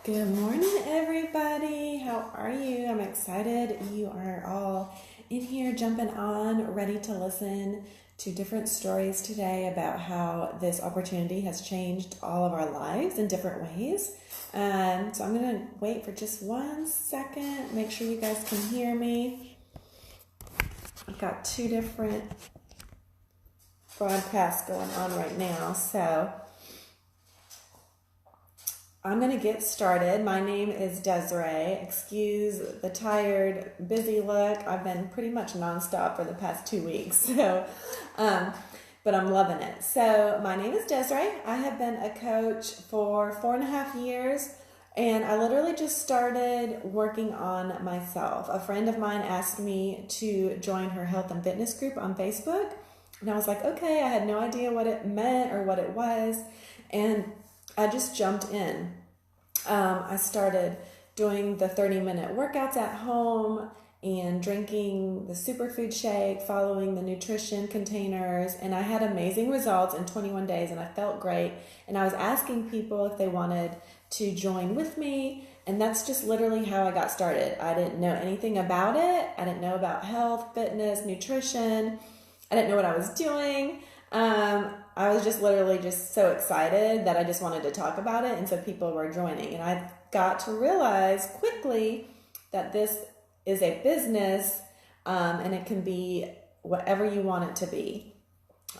Good morning, everybody. How are you? I'm excited you are all in here jumping on, ready to listen to different stories today about how this opportunity has changed all of our lives in different ways. So I'm going to wait for just 1 second, make sure you guys can hear me. I've got 2 different broadcasts going on right now, so I'm going to get started. My name is Desiree. Excuse the tired, busy look. I've been pretty much nonstop for the past 2 weeks, but I'm loving it. So my name is Desiree. I have been a coach for 4.5 years, and I literally just started working on myself. A friend of mine asked me to join her health and fitness group on Facebook, and I was like, okay, I had no idea what it meant or what it was, and I just jumped in. I started doing the 30-minute workouts at home and drinking the superfood shake, following the nutrition containers, and I had amazing results in 21 days, and I felt great. And I was asking people if they wanted to join with me, and that's just literally how I got started. I didn't know anything about it. I didn't know about health, fitness, nutrition. I didn't know what I was doing. I was just literally just so excited that I just wanted to talk about it, and so people were joining. And I got to realize quickly that this is a business, and it can be whatever you want it to be.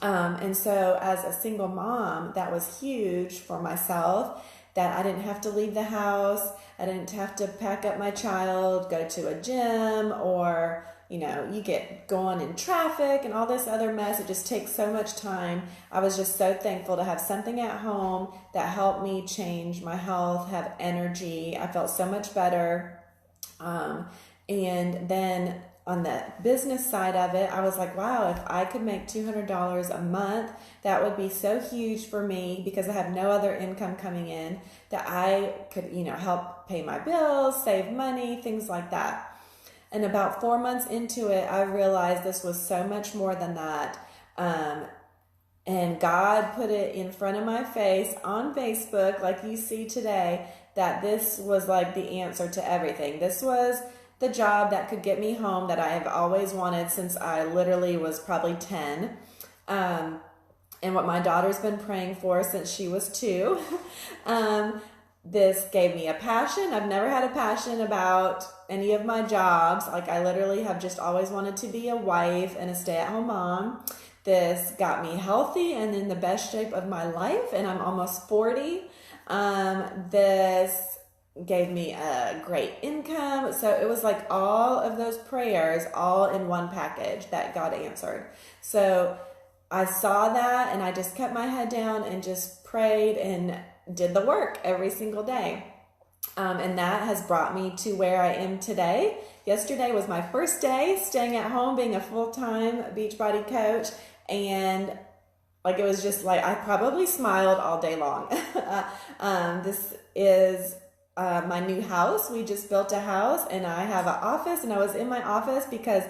And so as a single mom, that was huge for myself, that I didn't have to leave the house. I didn't have to pack up my child, go to a gym, or you get going in traffic and all this other mess. It just takes so much time. I was just so thankful to have something at home that helped me change my health, have energy. I felt so much better. And then on the business side of it, I was like, wow, if I could make $200 a month, that would be so huge for me, because I have no other income coming in, that I could, help pay my bills, save money, things like that. And about 4 months into it, I realized this was so much more than that. And God put it in front of my face on Facebook, like you see today, that this was like the answer to everything. This was the job that could get me home, that I have always wanted since I literally was probably 10. And what my daughter's been praying for since she was 2. This gave me a passion. I've never had a passion about any of my jobs. Like, I literally have just always wanted to be a wife and a stay-at-home mom. This got me healthy and in the best shape of my life, and I'm almost 40. This gave me a great income. So it was like all of those prayers all in one package that God answered. So I saw that, and I just kept my head down and just prayed and did the work every single day. And that has brought me to where I am today. Yesterday was my first day staying at home, being a full-time Beachbody coach. And it was just like, I probably smiled all day long. This is my new house. We just built a house, and I have an office, and I was in my office because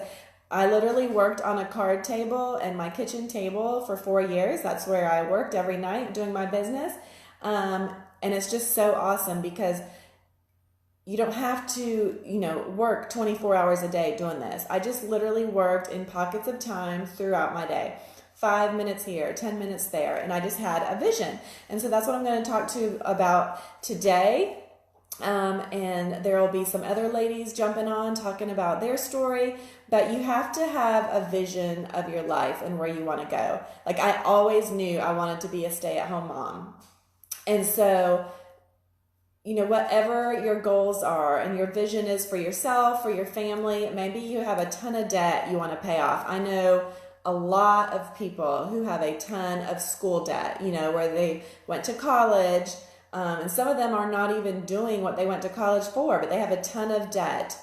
I literally worked on a card table and my kitchen table for 4 years. That's where I worked every night doing my business. And it's just so awesome, because you don't have to, work 24 hours a day doing this. I just literally worked in pockets of time throughout my day. 5 minutes here, 10 minutes there. And I just had a vision. And so that's what I'm going to talk to you about today. And there will be some other ladies jumping on talking about their story, but you have to have a vision of your life and where you want to go. Like, I always knew I wanted to be a stay-at-home mom. And so, whatever your goals are and your vision is for yourself, for your family, maybe you have a ton of debt you want to pay off. I know a lot of people who have a ton of school debt, where they went to college, and some of them are not even doing what they went to college for, but they have a ton of debt.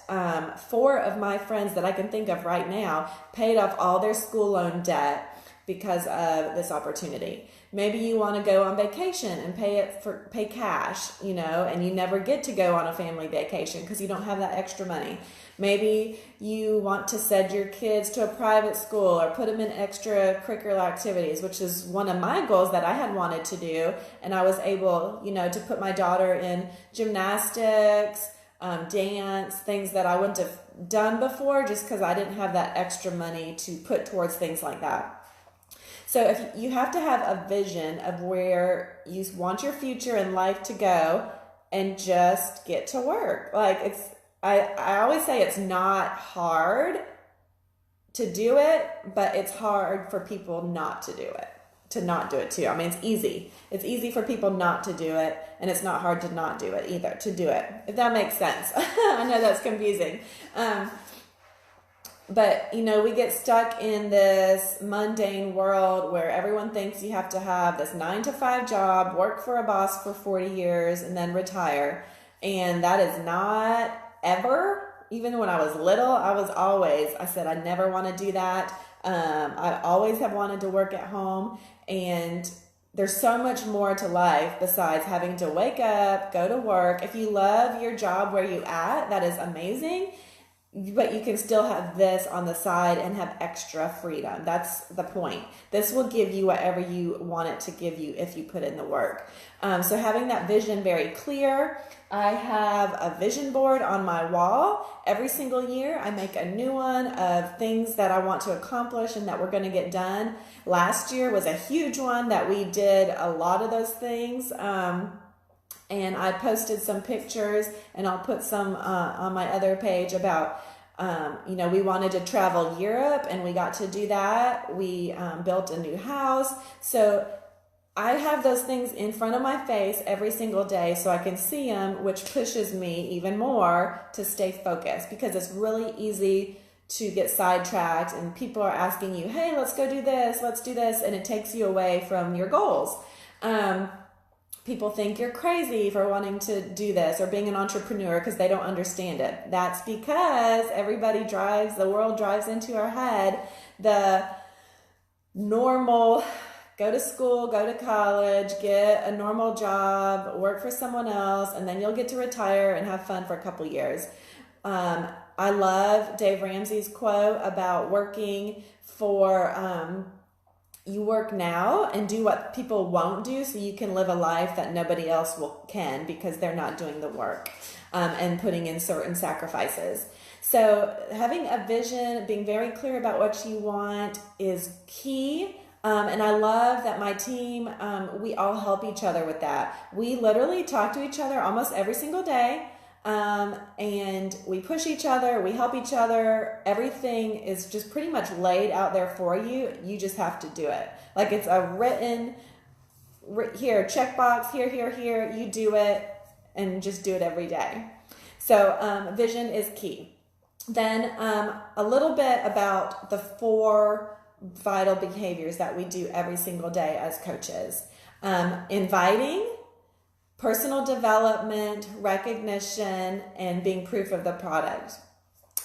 4 of my friends that I can think of right now paid off all their school loan debt. because of this opportunity. Maybe you want to go on vacation and pay cash, and you never get to go on a family vacation because you don't have that extra money. Maybe you want to send your kids to a private school or put them in extracurricular activities, which is one of my goals that I had wanted to do. And I was able, to put my daughter in gymnastics, dance, things that I wouldn't have done before just because I didn't have that extra money to put towards things like that. So if you have to have a vision of where you want your future and life to go and just get to work. Like I always say it's not hard to do it, but it's hard for people not to do it, to not do it too. I mean, it's easy. It's easy for people not to do it, and it's not hard to not do it either, to do it, if that makes sense. I know that's confusing. But, we get stuck in this mundane world where everyone thinks you have to have this 9-to-5 job, work for a boss for 40 years, and then retire. And that is not ever. Even when I was little, I said I never want to do that. I always have wanted to work at home. And there's so much more to life besides having to wake up, go to work. If you love your job where you at, that is amazing. But you can still have this on the side and have extra freedom. That's the point. This will give you whatever you want it to give you if you put in the work. So having that vision very clear. I have a vision board on my wall. Every single year, I make a new one of things that I want to accomplish and that we're going to get done. Last year was a huge one that we did a lot of those things. And I posted some pictures, and I'll put some on my other page about, we wanted to travel Europe, and we got to do that. We built a new house. So I have those things in front of my face every single day so I can see them, which pushes me even more to stay focused, because it's really easy to get sidetracked and people are asking you, hey, let's go do this, let's do this, and it takes you away from your goals. People think you're crazy for wanting to do this or being an entrepreneur because they don't understand it. That's because the world drives into our head the normal, go to school, go to college, get a normal job, work for someone else, and then you'll get to retire and have fun for a couple years. I love Dave Ramsey's quote about working for... you work now and do what people won't do so you can live a life that nobody else can because they're not doing the work and putting in certain sacrifices. So having a vision, being very clear about what you want is key. And I love that my team, we all help each other with that. We literally talk to each other almost every single day. And we push each other, we help each other. Everything is just pretty much laid out there for you. You just have to do it. Like it's a written, here, checkbox, here, you do it and just do it every day. So vision is key. Then a little bit about the 4 vital behaviors that we do every single day as coaches. Inviting, personal development, recognition, and being proof of the product.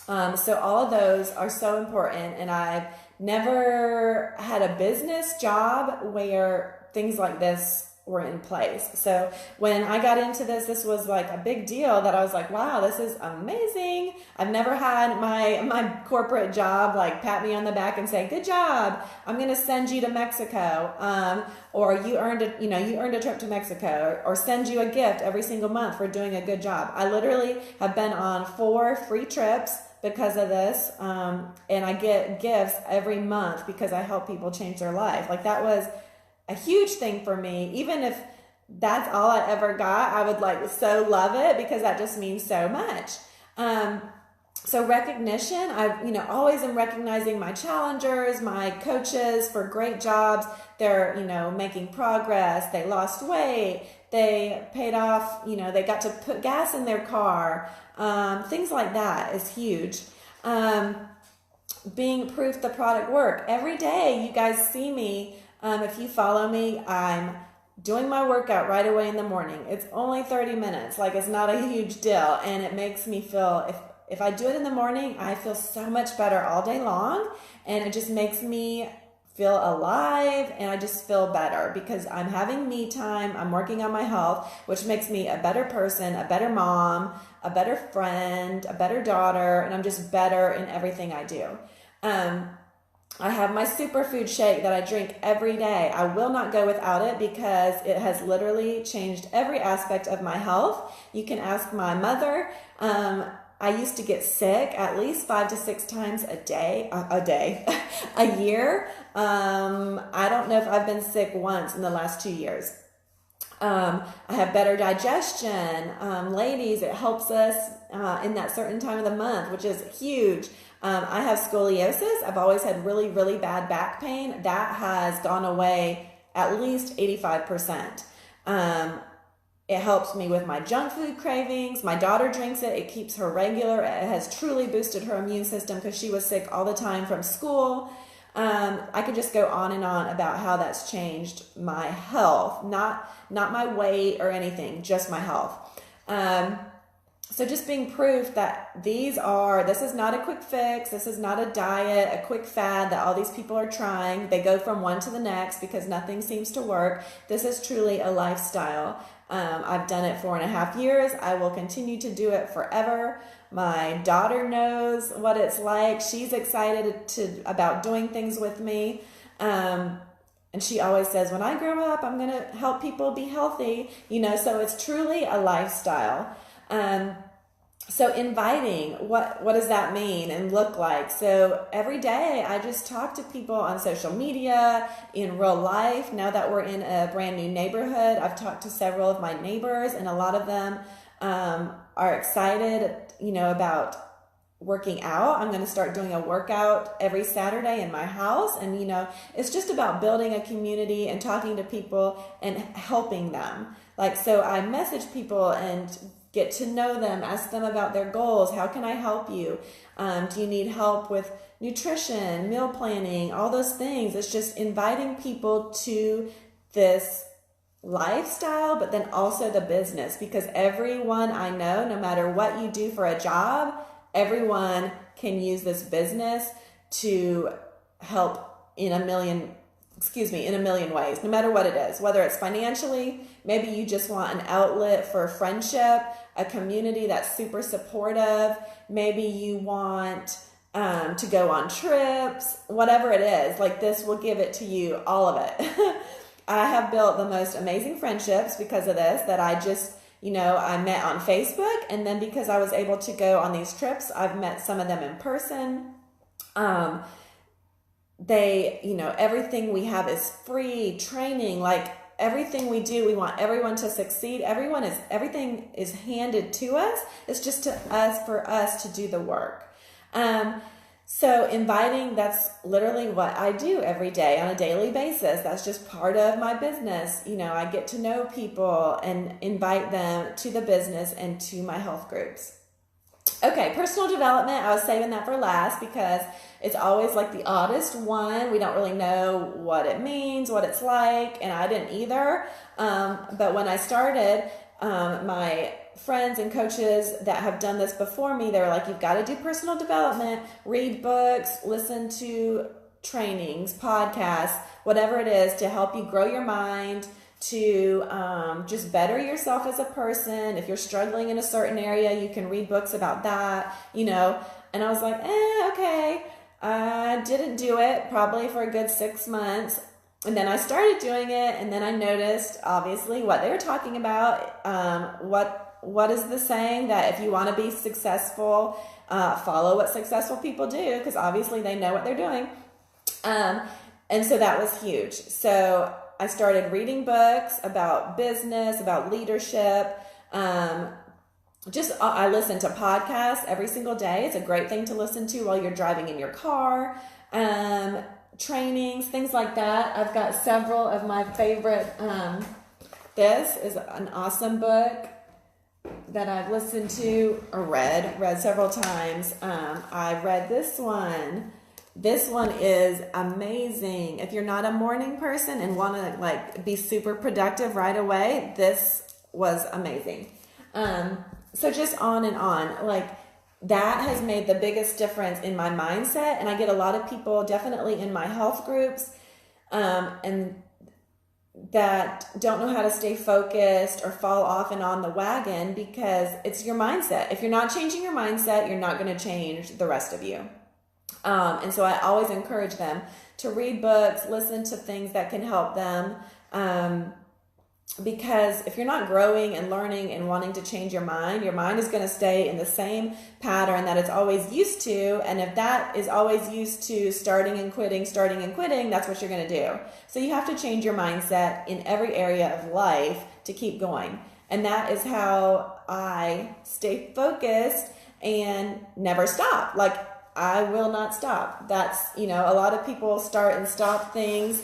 So all of those are so important, and I've never had a business job where things like this were in place. So when I got into this was like a big deal that I was like, wow, this is amazing. I've never had my corporate job like pat me on the back and say, good job, I'm going to send you to Mexico. Or you earned a trip to Mexico, or send you a gift every single month for doing a good job. I literally have been on 4 free trips because of this. And I get gifts every month because I help people change their life. Like that was a huge thing for me. Even if that's all I ever got, I would so love it because that just means so much. So recognition, I always am recognizing my challengers, my coaches for great jobs. They're, making progress. They lost weight. They paid off, they got to put gas in their car. Things like that is huge. Being proof the product work. Every day you guys see me. If you follow me, I'm doing my workout right away in the morning. It's only 30 minutes. It's not a huge deal. And it makes me feel, if I do it in the morning, I feel so much better all day long. And it just makes me feel alive and I just feel better because I'm having me time. I'm working on my health, which makes me a better person, a better mom, a better friend, a better daughter, and I'm just better in everything I do. I have my superfood shake that I drink every day. I will not go without it because it has literally changed every aspect of my health. You can ask my mother. I used to get sick at least 5 to 6 times a year. I don't know if I've been sick once in the last 2 years. I have better digestion. Ladies, it helps us in that certain time of the month, which is huge. I have scoliosis. I've always had really, really bad back pain. That has gone away at least 85%. It helps me with my junk food cravings. My daughter drinks it. It keeps her regular. It has truly boosted her immune system because she was sick all the time from school. I could just go on and on about how that's changed my health, not my weight or anything, just my health. So just being proof that this is not a quick fix. This is not a diet, a quick fad that all these people are trying. They go from one to the next because nothing seems to work. This is truly a lifestyle. I've done it 4.5 years. I will continue to do it forever. My daughter knows what it's like. She's excited about doing things with me. And she always says, when I grow up, I'm going to help people be healthy. So it's truly a lifestyle. So inviting, what does that mean and look like? So every day I just talk to people on social media, in real life. Now that we're in a brand new neighborhood, I've talked to several of my neighbors and a lot of them are excited, about working out. I'm going to start doing a workout every Saturday in my house. And, it's just about building a community and talking to people and helping them. So I message people and get to know them, ask them about their goals. How can I help you? Do you need help with nutrition, meal planning, all those things? It's just inviting people to this lifestyle, but then also the business, because everyone I know, no matter what you do for a job, everyone can use this business to help in a million ways, no matter what it is, whether it's financially, maybe you just want an outlet for friendship, a community that's super supportive. Maybe you want to go on trips, whatever it is, this will give it to you, all of it. I have built the most amazing friendships because of this that I just, I met on Facebook. And then because I was able to go on these trips, I've met some of them in person. Everything we have is free training, everything we do, we want everyone to succeed. Everything is handed to us. It's just for us to do the work. So inviting, that's literally what I do every day on a daily basis. That's just part of my business. I get to know people and invite them to the business and to my health groups. Okay, personal development, I was saving that for last because it's always the oddest one. We don't really know what it means, what it's like, and I didn't either. But when I started, my friends and coaches that have done this before me, they were like, you've got to do personal development, read books, listen to trainings, podcasts, whatever it is to help you grow your mind, to just better yourself as a person. If you're struggling in a certain area, you can read books about that, And I was like, okay. I didn't do it probably for a good 6 months. And then I started doing it, and then I noticed, obviously, what they were talking about. What is the saying that if you want to be successful, follow what successful people do, because obviously they know what they're doing. And so that was huge. So I started reading books about business, about leadership. I listen to podcasts every single day. It's a great thing to listen to while you're driving in your car. Trainings, things like that. I've got several of my favorite. This is an awesome book that I've listened to or read several times. I read this one. This one is amazing. If you're not a morning person and want to be super productive right away, this was amazing. So just on and on, that has made the biggest difference in my mindset. And I get a lot of people definitely in my health groups and that don't know how to stay focused or fall off and on the wagon because it's your mindset. If you're not changing your mindset, you're not going to change the rest of you. And so I always encourage them to read books, listen to things that can help them. Because if you're not growing and learning and wanting to change your mind is going to stay in the same pattern that it's always used to. And if that is always used to starting and quitting, that's what you're going to do. So you have to change your mindset in every area of life to keep going. And that is how I stay focused and never stop. Like, I will not stop. That's, a lot of people start and stop things.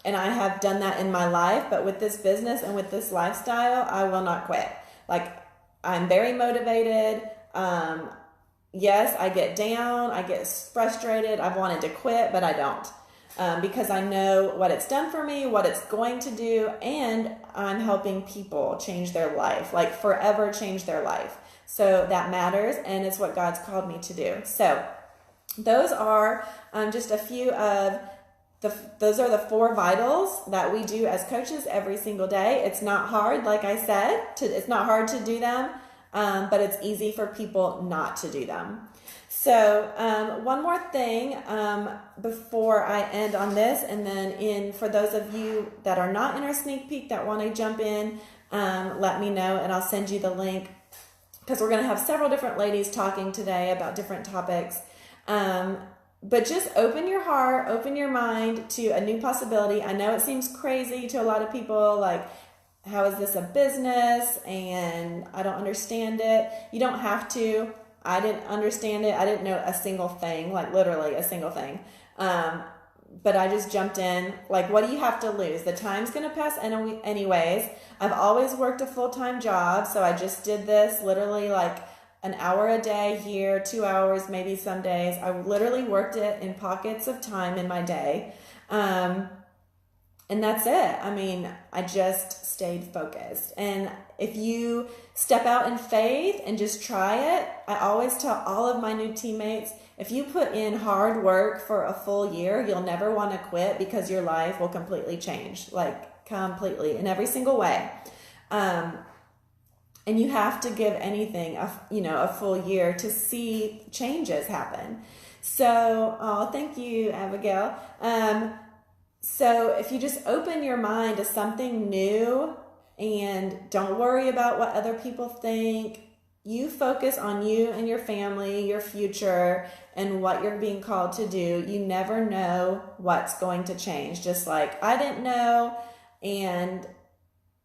And I have done that in my life, but with this business and with this lifestyle, I will not quit. Like, I'm very motivated. Yes, I get down, I get frustrated. I've wanted to quit, but I don't. Because I know what it's done for me, what it's going to do, and I'm helping people change their life, like forever change their life. So that matters, and it's what God's called me to do. So those are just a few of those are the 4 vitals that we do as coaches every single day. It's not hard, like I said, it's not hard to do them, but it's easy for people not to do them. So one more thing before I end on this, and then for those of you that are not in our sneak peek that want to jump in, let me know and I'll send you the link, because we're going to have several different ladies talking today about different topics. But just open your heart, open your mind to a new possibility. I know it seems crazy to a lot of people, like, how is this a business? And I don't understand it. You don't have to. I didn't understand it. I didn't know a single thing, like literally a single thing. But I just jumped in. Like, what do you have to lose? The time's going to pass anyways. I've always worked a full-time job, so I just did this literally like an hour a day here, 2 hours, maybe some days. I literally worked it in pockets of time in my day. And that's it. I mean, I just stayed focused. And if you step out in faith and just try it, I always tell all of my new teammates, if you put in hard work for a full year, you'll never want to quit, because your life will completely change, like completely, in every single way. And you have to give anything a full year to see changes happen. So, thank you, Abigail. So if you just open your mind to something new and don't worry about what other people think, you focus on you and your family, your future, and what you're being called to do, you never know what's going to change. Just like I didn't know, and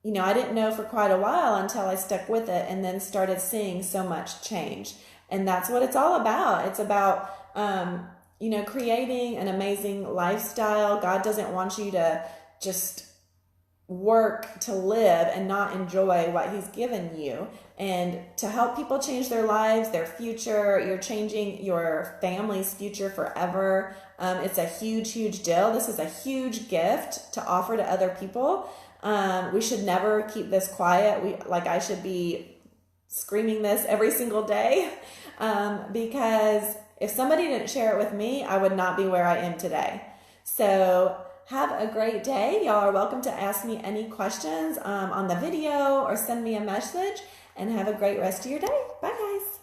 I didn't know for quite a while until I stuck with it and then started seeing so much change. And that's what it's all about. It's about, creating an amazing lifestyle. God doesn't want you to just work to live and not enjoy what He's given you. And to help people change their lives, their future, you're changing your family's future forever. It's a huge, huge deal. This is a huge gift to offer to other people. We should never keep this quiet. I should be screaming this every single day, because if somebody didn't share it with me, I would not be where I am today. So have a great day. Y'all are welcome to ask me any questions on the video or send me a message, and have a great rest of your day. Bye, guys.